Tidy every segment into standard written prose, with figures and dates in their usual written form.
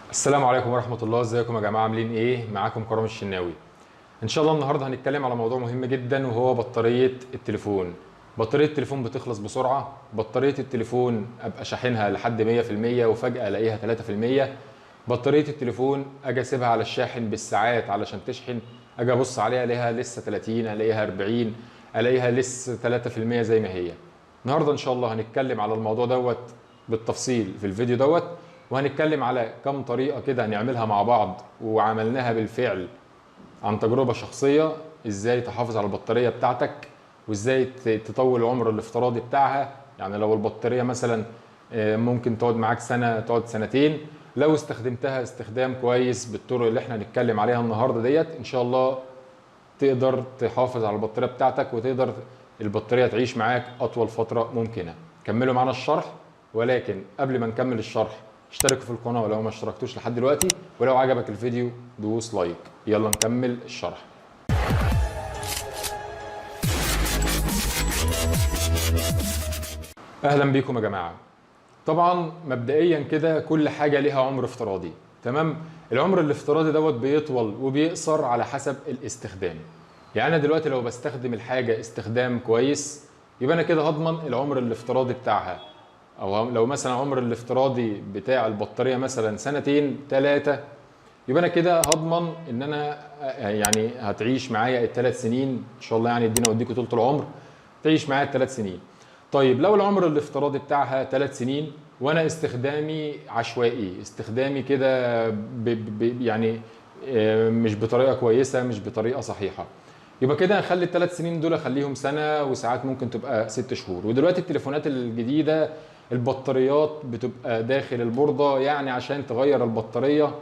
السلام عليكم ورحمة الله، ازيكم يا جماعة؟ عاملين ايه؟ معاكم كرم الشناوي. ان شاء الله النهاردة هنتكلم على موضوع مهم جدا وهو بطارية التليفون. بطارية التليفون بتخلص بسرعة، بطارية التليفون ابقى شاحنها لحد 100% وفجأة الاقيها 3%. بطارية التليفون اجي اسيبها على الشاحن بالساعات علشان تشحن، اجي ابص عليها الاقيها لسه 30، الاقيها 40، الاقيها لسه 3% زي ما هي. النهاردة ان شاء الله هنتكلم على الموضوع دوت بالتفصيل في الفيديو دوت، وهنتكلم على كم طريقة كده هنعملها مع بعض وعملناها بالفعل عن تجربة شخصية، ازاي تحافظ على البطارية بتاعتك وازاي تطول العمر الافتراضي بتاعها. يعني لو البطارية مثلا ممكن تقعد معاك سنة، تقعد سنتين، لو استخدمتها استخدام كويس بالطرق اللي احنا هنتكلم عليها النهاردة ديت ان شاء الله تقدر تحافظ على البطارية بتاعتك وتقدر البطارية تعيش معاك أطول فترة ممكنة. كملوا معانا الشرح، ولكن قبل ما نكمل الشرح اشتركوا في القناة ولو ما اشتركتوش لحد دلوقتي، ولو عجبك الفيديو دوس لايك. يلا نكمل الشرح. أهلا بيكم يا جماعة. طبعا مبدئيا كده كل حاجة ليها عمر افتراضي، تمام؟ العمر الافتراضي دوت بيطول وبيقصر على حسب الاستخدام. يعني انا دلوقتي لو بستخدم الحاجة استخدام كويس يبقى انا كده هضمن العمر الافتراضي بتاعها. او لو مثلا العمر الافتراضي بتاع البطارية مثلا سنتين ثلاثة، يبقى انا كده هضمن ان انا يعني هتعيش معايا الثلاث سنين ان شاء الله، يعني ادينا وديكوا طول العمر تعيش معايا الثلاث سنين. طيب لو العمر الافتراضي بتاعها 3 سنين وانا استخدامي عشوائي، استخدامي كده يعني مش بطريقه كويسه، مش بطريقه صحيحه، يبقى كده هنخلي ال3 سنين دول اخليهم سنه، وساعات ممكن تبقى 6 شهور. ودلوقتي التليفونات الجديده البطاريات بتبقى داخل البورده، يعني عشان تغير البطاريه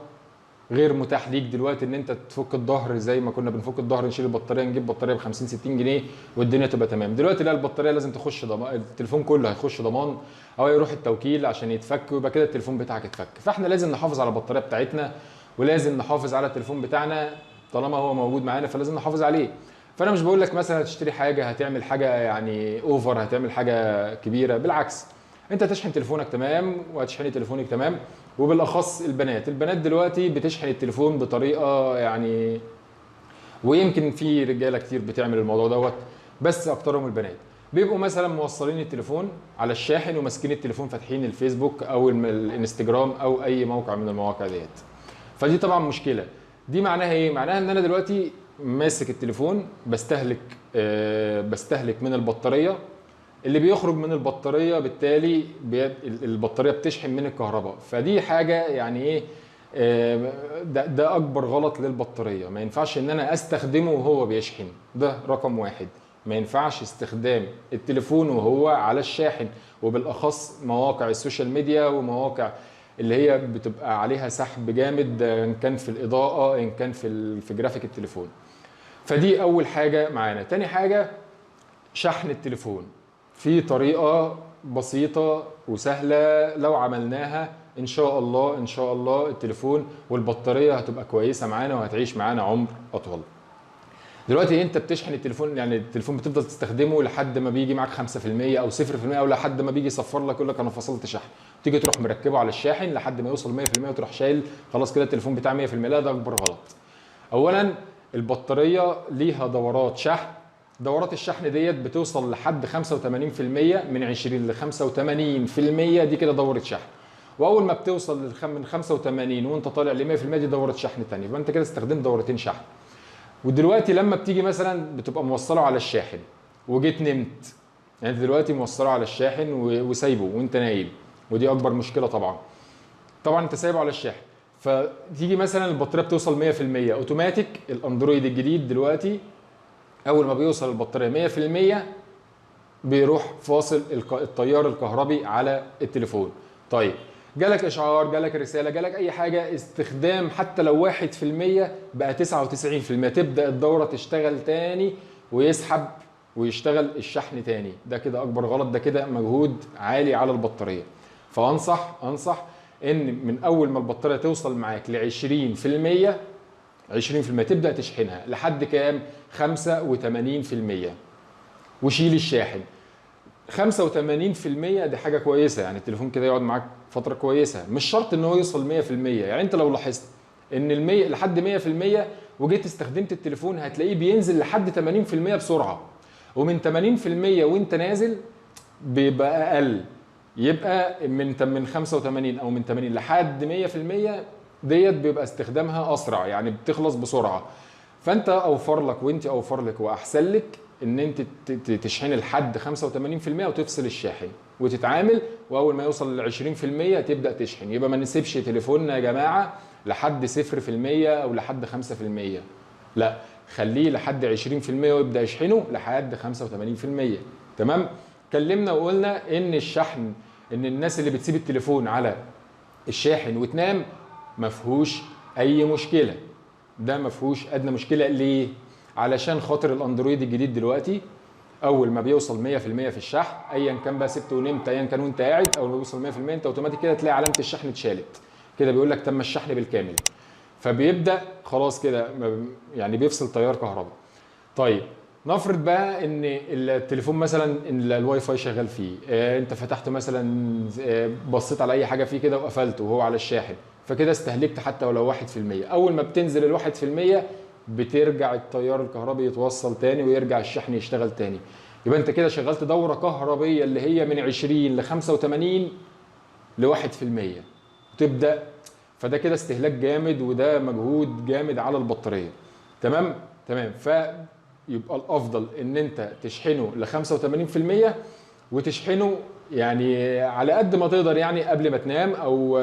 غير متاح ليك دلوقتي ان انت تفك الظهر زي ما كنا بنفك الظهر نشيل البطاريه، نجيب بطاريه ب 50 60 جنيه والدنيا تبقى تمام. دلوقتي لا، البطاريه لازم تخش ضمان، التليفون كله هيخش ضمان او يروح التوكيل عشان يتفك، ويبقى كده التليفون بتاعك اتفك. فاحنا لازم نحافظ على البطاريه بتاعتنا ولازم نحافظ على التليفون بتاعنا طالما هو موجود معانا، فلازم نحافظ عليه. فانا مش بقول لك مثلا هتشتري حاجه هتعمل حاجه يعني اوفر، هتعمل حاجه كبيره، بالعكس. انت تشحن تليفونك تمام وهتشحني تليفونك تمام. وبالاخص البنات دلوقتي بتشحن التليفون بطريقه يعني، ويمكن في رجاله كتير بتعمل الموضوع دوت، بس اكترهم البنات بيبقوا مثلا موصلين التليفون على الشاحن وماسكين التليفون فاتحين الفيسبوك او الانستجرام او اي موقع من المواقع ديت. فدي طبعا مشكله. دي معناها ايه؟ معناها ان انا دلوقتي ماسك التليفون بستهلك من البطاريه، اللي بيخرج من البطاريه بالتالي البطاريه بتشحن من الكهرباء. فدي حاجه يعني ايه، ده اكبر غلط للبطاريه. ما ينفعش ان انا استخدمه وهو بيشحن، ده رقم واحد. ما ينفعش استخدام التليفون وهو على الشاحن، وبالاخص مواقع السوشيال ميديا ومواقع اللي هي بتبقى عليها سحب جامد، ان كان في الاضاءه ان كان في جرافيك التليفون. فدي اول حاجه معانا. تاني حاجه شحن التليفون في طريقة بسيطة وسهلة، لو عملناها ان شاء الله ان شاء الله التليفون والبطارية هتبقى كويسة معانا وهتعيش معانا عمر اطول. دلوقتي انت بتشحن التليفون، يعني التليفون بتفضل تستخدمه لحد ما بيجي معاك 5% او 0%، او لحد ما بيجي يصفر لك يقول لك انا فصلت شحن، تيجي تروح مركبه على الشاحن لحد ما يوصل 100% وتروح شايل خلاص كده التليفون بتاع 100%. لا، ده اكبر غلط. اولا البطاريه ليها دورات شحن، دورات الشحن ديت بتوصل لحد 85%، من 20 ل 85% دي كده دوره شحن. واول ما بتوصل من 85 وانت طالع ل 100% دي دوره شحن ثانيه، يبقى انت كده استخدمت دورتين شحن. ودلوقتي لما بتيجي مثلا بتبقى موصله على الشاحن وجيت نمت، يعني انت دلوقتي موصله على الشاحن وسايبه وانت نايم، ودي اكبر مشكله طبعا. طبعا انت سايبه على الشاحن، فتيجي مثلا البطاريه بتوصل 100% اوتوماتيك. الاندرويد الجديد دلوقتي اول ما بيوصل البطاريه 100% بيروح فاصل التيار الكهربي على التليفون. طيب جالك اشعار، جالك رساله، جالك اي حاجه استخدام حتى لو 1% بقى 99%، تبدا الدوره تشتغل تاني ويسحب ويشتغل الشحن تاني. ده كده اكبر غلط، ده كده مجهود عالي على البطاريه. فانصح ان من اول ما البطاريه توصل معاك ل 20%، 20% تبدا تشحنها لحد كام؟ 85%، وشيل الشاحن. 85% دي حاجه كويسه، يعني التليفون كده يقعد معاك فتره كويسه، مش شرط ان هو يوصل 100%. يعني انت لو لاحظت ان ال100 لحد 100% وجيت استخدمت التليفون هتلاقيه بينزل لحد 80% بسرعه، ومن 80% وانت نازل بيبقى اقل، يبقى من 85 او من 80 لحد 100% ديت بيبقى استخدامها اسرع، يعني بتخلص بسرعه. فانت اوفر لك وانت اوفر لك واحسن لك ان انت تشحن لحد 85% وتفصل الشاحن وتتعامل، واول ما يوصل ل 20% تبدا تشحن. يبقى ما نسيبش تليفوننا يا جماعه لحد 0% او لحد 5%، لا خليه لحد 20% ويبدا يشحنه لحد 85%. تمام. اتكلمنا وقلنا ان الشحن، ان الناس اللي بتسيب التليفون على الشاحن وتنام ما فيهوش اي مشكله، ده ما فيهوش ادنى مشكله. ليه؟ علشان خاطر الاندرويد الجديد دلوقتي اول ما بيوصل 100% في الشحن، ايا كان بقى سبت ونمت، ايا كان وانت قاعد، اول ما بيوصل 100% انت اوتوماتيك كده تلاقي علامه الشحن اتشالت كده، بيقول لك تم الشحن بالكامل، فبيبدا خلاص كده يعني بيفصل تيار كهرباء. طيب نفرض بقى ان التليفون مثلا ان الواي فاي شغال فيه، انت فتحت مثلا بصيت على اي حاجه فيه كده وقفلته وهو على الشاحن، فكده استهلكت حتى ولو 1%. اول ما بتنزل ال1% بترجع التيار الكهربي يتوصل تاني ويرجع الشحن يشتغل تاني. يبقى انت كده شغلت دوره كهربيه اللي هي من 20 ل 85 ل 1%، وتبدا. فده كده استهلاك جامد وده مجهود جامد على البطاريه. تمام. تمام. فيبقى الافضل ان انت تشحنه ل 85% وتشحنه يعني على قد ما تقدر، يعني قبل ما تنام، او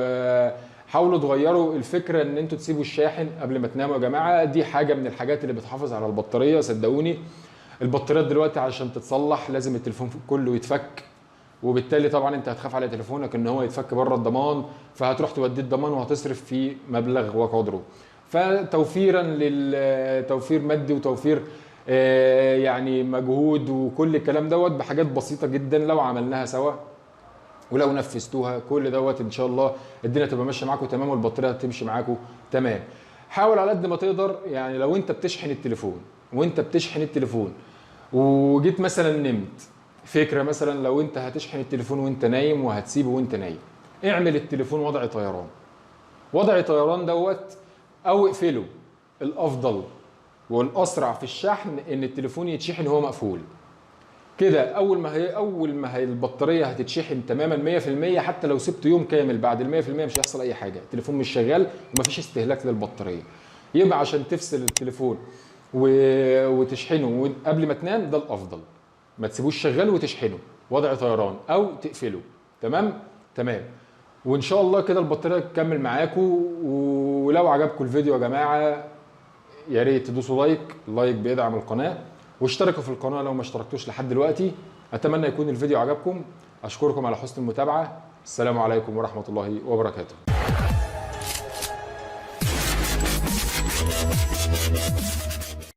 حاولوا تغيروا الفكره ان انتوا تسيبوا الشاحن قبل ما تناموا يا جماعه. دي حاجه من الحاجات اللي بتحافظ على البطاريه، صدقوني. البطاريات دلوقتي عشان تتصلح لازم التليفون كله يتفك، وبالتالي طبعا انت هتخاف على تليفونك ان هو يتفك بره الضمان، فهتروح توديه الضمان وهتصرف فيه مبلغ وقدره. فتوفيرا للتوفير مادي وتوفير يعني مجهود وكل الكلام دوت بحاجات بسيطه جدا لو عملناها سوا ولو نفذتوها، كل دوت ان شاء الله الدنيا تبقى ماشيه معاكم تمام والبطاريه هتمشي معاكم تمام. حاول على قد ما تقدر، يعني لو انت بتشحن التليفون وجيت مثلا نمت، فكره مثلا لو انت هتشحن التليفون وانت نايم وهتسيبه وانت نايم، اعمل التليفون وضع طيران. وضع طيران دوت او اقفله. الافضل والاسرع في الشحن ان التليفون يتشحن وهو مقفول كده. اول ما هي البطاريه هتتشحن تماما 100%، حتى لو سبته يوم كامل بعد ال 100% مش هيحصل اي حاجه، التليفون مش شغال ومفيش استهلاك للبطاريه. يبقى عشان تفصل التليفون وتشحنه قبل ما تنام ده الافضل، ما تسيبوش شغال وتشحنه وضع طيران او تقفله. تمام. تمام. وان شاء الله كده البطاريه تكمل معاكم. ولو عجبكم الفيديو يا جماعه يا ريت تدوسوا لايك بيدعم القناه، واشتركوا في القناه لو ما اشتركتوش لحد دلوقتي. اتمنى يكون الفيديو عجبكم. اشكركم على حسن المتابعه. السلام عليكم ورحمه الله وبركاته.